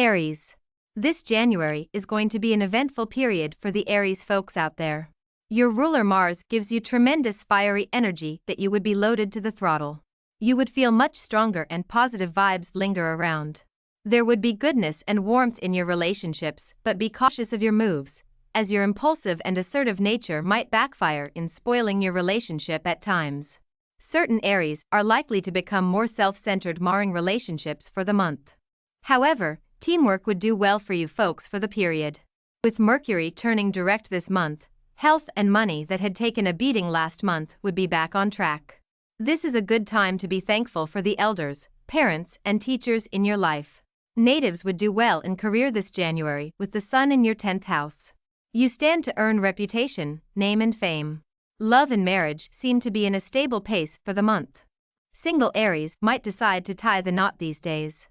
Aries. This January is going to be an eventful period for the Aries folks out there. Your ruler Mars gives you tremendous fiery energy that you would be loaded to the throttle. You would feel much stronger and positive vibes linger around. There would be goodness and warmth in your relationships, but be cautious of your moves, as your impulsive and assertive nature might backfire in spoiling your relationship at times. Certain Aries are likely to become more self-centered, marring relationships for the month. However, teamwork would do well for you folks for the period. With Mercury turning direct this month, health and money that had taken a beating last month would be back on track. This is a good time to be thankful for the elders, parents, and teachers in your life. Natives would do well in career this January with the sun in your 10th house. You stand to earn reputation, name and fame. Love and marriage seem to be in a stable pace for the month. Single Aries might decide to tie the knot these days.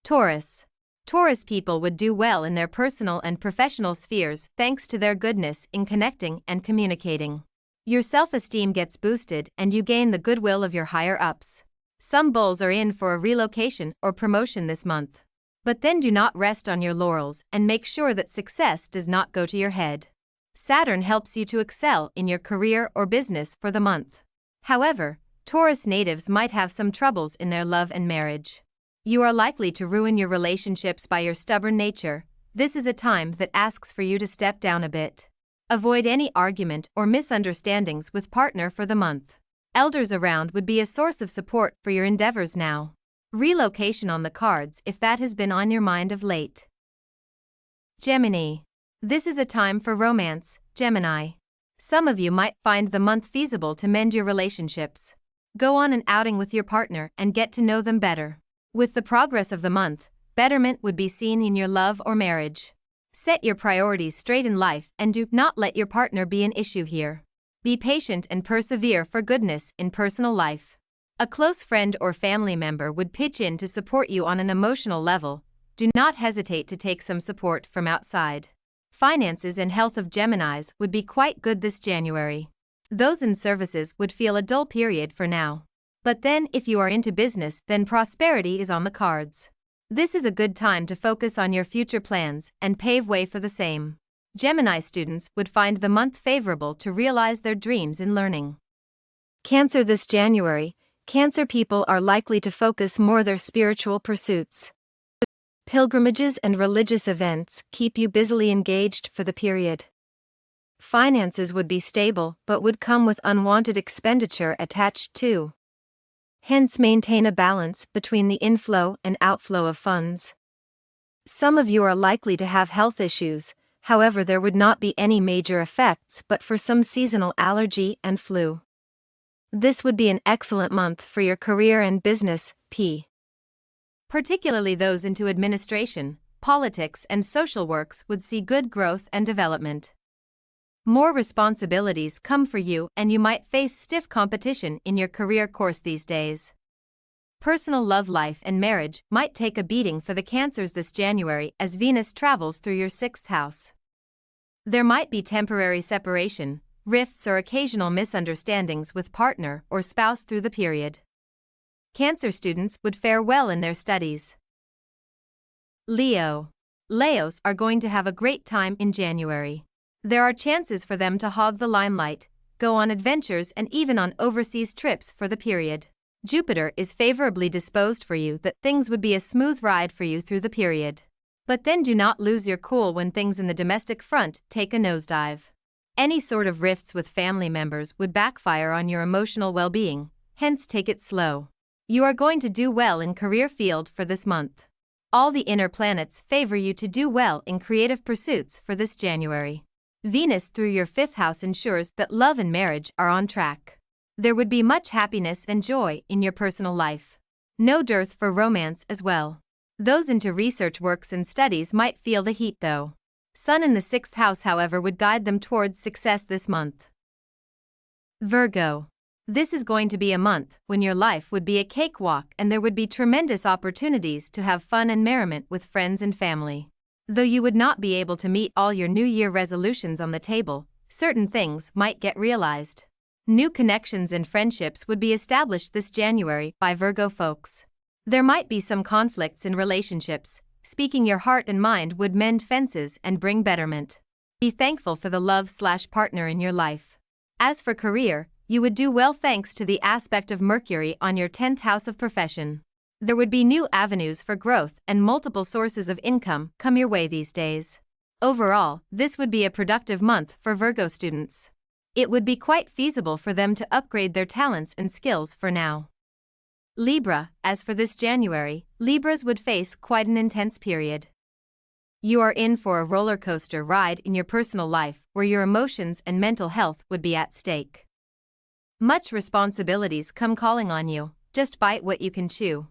Taurus. Taurus people would do well in their personal and professional spheres thanks to their goodness in connecting and communicating. Your self-esteem gets boosted and you gain the goodwill of your higher-ups. Some bulls are in for a relocation or promotion this month. But then do not rest on your laurels and make sure that success does not go to your head. Saturn helps you to excel in your career or business for the month. However, Taurus natives might have some troubles in their love and marriage. You are likely to ruin your relationships by your stubborn nature. This is a time that asks for you to step down a bit. Avoid any argument or misunderstandings with partner for the month. Elders around would be a source of support for your endeavors now. Relocation on the cards if that has been on your mind of late. Gemini. This is a time for romance, Gemini. Some of you might find the month feasible to mend your relationships. Go on an outing with your partner and get to know them better. With the progress of the month, betterment would be seen in your love or marriage. Set your priorities straight in life and do not let your partner be an issue here. Be patient and persevere for goodness in personal life. A close friend or family member would pitch in to support you on an emotional level. Do not hesitate to take some support from outside. Finances and health of Geminis would be quite good this January. Those in services would feel a dull period for now. But then if you are into business, then prosperity is on the cards. This is a good time to focus on your future plans and pave way for the same. Gemini students would find the month favorable to realize their dreams in learning. Cancer this January. Cancer people are likely to focus more their spiritual pursuits. Pilgrimages and religious events keep you busily engaged for the period. Finances would be stable but would come with unwanted expenditure attached too. Hence maintain a balance between the inflow and outflow of funds. Some of you are likely to have health issues, however there would not be any major effects but for some seasonal allergy and flu. This would be an excellent month for your career and business, particularly those into administration, politics and social works would see good growth and development. More responsibilities come for you and you might face stiff competition in your career course these days. Personal love life and marriage might take a beating for the Cancers this January as Venus travels through your 6th house. There might be temporary separation, rifts or occasional misunderstandings with partner or spouse through the period. Cancer students would fare well in their studies. Leo. Leos are going to have a great time in January. There are chances for them to hog the limelight, go on adventures and even on overseas trips for the period. Jupiter is favorably disposed for you that things would be a smooth ride for you through the period. But then do not lose your cool when things in the domestic front take a nosedive. Any sort of rifts with family members would backfire on your emotional well-being, hence take it slow. You are going to do well in career field for this month. All the inner planets favor you to do well in creative pursuits for this January. Venus through your 5th house ensures that love and marriage are on track. There would be much happiness and joy in your personal life. No dearth for romance as well. Those into research works and studies might feel the heat though. Sun in the 6th house however would guide them towards success this month. Virgo. This is going to be a month when your life would be a cakewalk and there would be tremendous opportunities to have fun and merriment with friends and family. Though you would not be able to meet all your New Year resolutions on the table, certain things might get realized. New connections and friendships would be established this January by Virgo folks. There might be some conflicts in relationships, Speaking your heart and mind would mend fences and bring betterment. Be thankful for the love/partner in your life. As for career, you would do well thanks to the aspect of Mercury on your 10th house of profession. There would be new avenues for growth and multiple sources of income come your way these days. Overall, this would be a productive month for Virgo students. It would be quite feasible for them to upgrade their talents and skills for now. Libra, as for this January, Libras would face quite an intense period. You are in for a roller coaster ride in your personal life where your emotions and mental health would be at stake. Much responsibilities come calling on you, just bite what you can chew.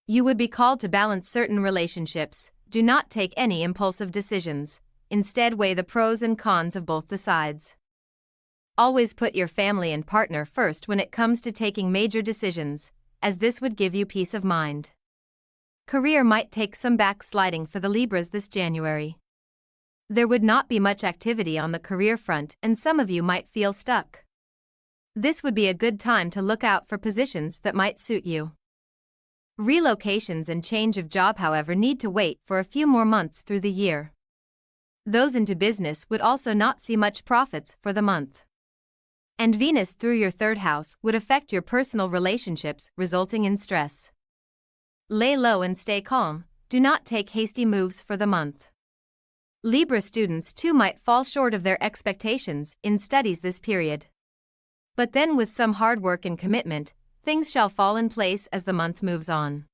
You would be called to balance certain relationships. Do not take any impulsive decisions, instead weigh the pros and cons of both the sides. Always put your family and partner first when it comes to taking major decisions, as this would give you peace of mind. Career might take some backsliding for the Libras this January. There would not be much activity on the career front and some of you might feel stuck. This would be a good time to look out for positions that might suit you. Relocations and change of job, however, need to wait for a few more months through the year. Those into business would also not see much profits for the month. And Venus through your 3rd house would affect your personal relationships, resulting in stress. Lay low and stay calm, do not take hasty moves for the month. Libra students too might fall short of their expectations in studies this period. But then with some hard work and commitment, things shall fall in place as the month moves on.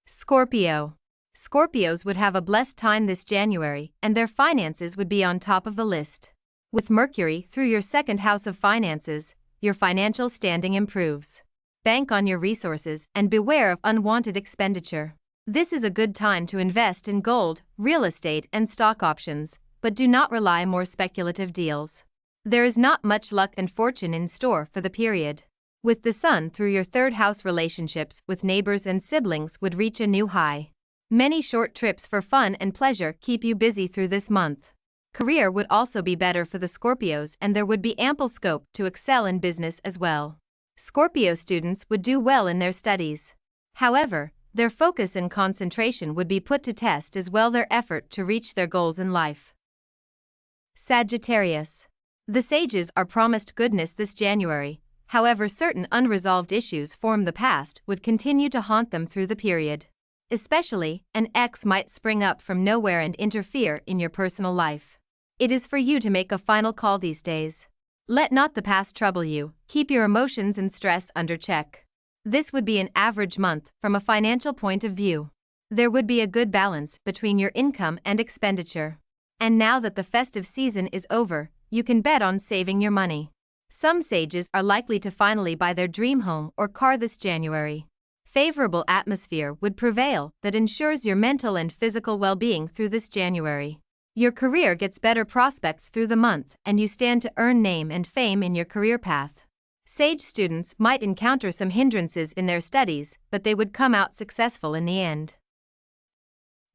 Scorpio. Scorpios would have a blessed time this January and their finances would be on top of the list. With Mercury through your 2nd house of finances, your financial standing improves. Bank on your resources and beware of unwanted expenditure. This is a good time to invest in gold, real estate and stock options, but do not rely on more speculative deals. There is not much luck and fortune in store for the period. With the Sun through your 3rd house, relationships with neighbors and siblings would reach a new high. Many short trips for fun and pleasure keep you busy through this month. Career would also be better for the Scorpios and there would be ample scope to excel in business as well. Scorpio students would do well in their studies. However, their focus and concentration would be put to test as well their effort to reach their goals in life. Sagittarius. The Sages are promised goodness this January. However, certain unresolved issues from the past would continue to haunt them through the period. Especially, an ex might spring up from nowhere and interfere in your personal life. It is for you to make a final call these days. Let not the past trouble you, keep your emotions and stress under check. This would be an average month from a financial point of view. There would be a good balance between your income and expenditure. And now that the festive season is over, you can bet on saving your money. Some Sages are likely to finally buy their dream home or car this January. Favorable atmosphere would prevail that ensures your mental and physical well-being through this January. Your career gets better prospects through the month and you stand to earn name and fame in your career path. Sage students might encounter some hindrances in their studies, but they would come out successful in the end.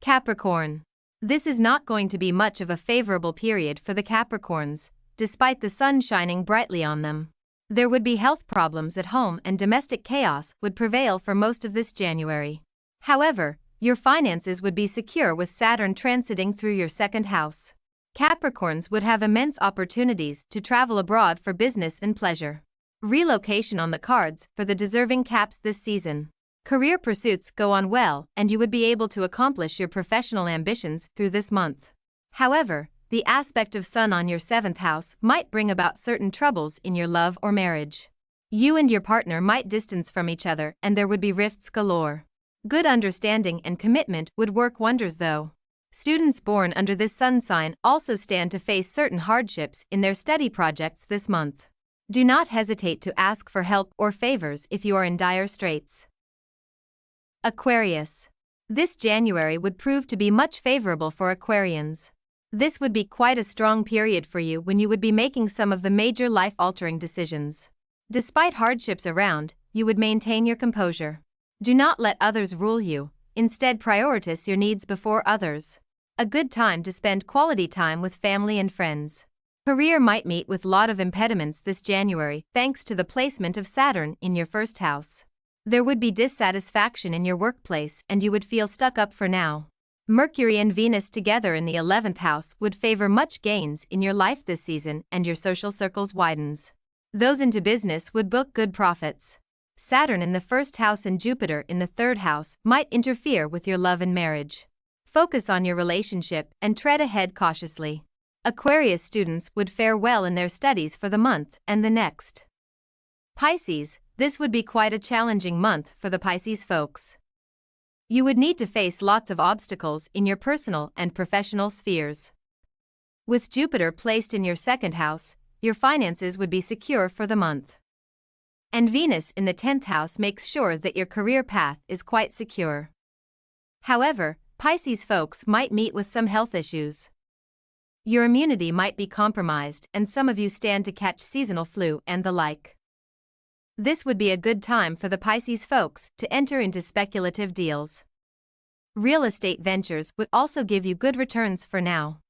Capricorn. This is not going to be much of a favorable period for the Capricorns, despite the sun shining brightly on them. There would be health problems at home and domestic chaos would prevail for most of this January. However, your finances would be secure with Saturn transiting through your 2nd house. Capricorns would have immense opportunities to travel abroad for business and pleasure. Relocation on the cards for the deserving Caps this season. Career pursuits go on well and you would be able to accomplish your professional ambitions through this month. However, the aspect of Sun on your 7th house might bring about certain troubles in your love or marriage. You and your partner might distance from each other and there would be rifts galore. Good understanding and commitment would work wonders though. Students born under this Sun sign also stand to face certain hardships in their study projects this month. Do not hesitate to ask for help or favors if you are in dire straits. Aquarius. This January would prove to be much favorable for Aquarians. This would be quite a strong period for you when you would be making some of the major life-altering decisions. Despite hardships around, you would maintain your composure. Do not let others rule you, instead prioritize your needs before others. A good time to spend quality time with family and friends. Career might meet with a lot of impediments this January thanks to the placement of Saturn in your 1st house. There would be dissatisfaction in your workplace and you would feel stuck up for now. Mercury and Venus together in the 11th house would favor much gains in your life this season and your social circles widens. Those into business would book good profits. Saturn in the 1st house and Jupiter in the 3rd house might interfere with your love and marriage. Focus on your relationship and tread ahead cautiously. Aquarius students would fare well in their studies for the month and the next. Pisces, this would be quite a challenging month for the Pisces folks. You would need to face lots of obstacles in your personal and professional spheres. With Jupiter placed in your 2nd house, your finances would be secure for the month. And Venus in the 10th house makes sure that your career path is quite secure. However, Pisces folks might meet with some health issues. Your immunity might be compromised and some of you stand to catch seasonal flu and the like. This would be a good time for the Pisces folks to enter into speculative deals. Real estate ventures would also give you good returns for now.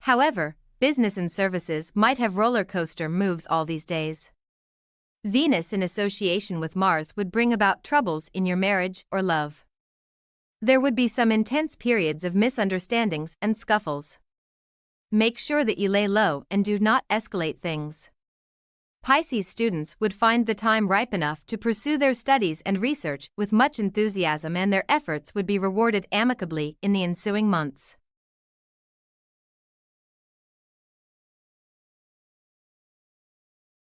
However, business and services might have roller coaster moves all these days. Venus in association with Mars would bring about troubles in your marriage or love. There would be some intense periods of misunderstandings and scuffles. Make sure that you lay low and do not escalate things. Pisces students would find the time ripe enough to pursue their studies and research with much enthusiasm and their efforts would be rewarded amicably in the ensuing months.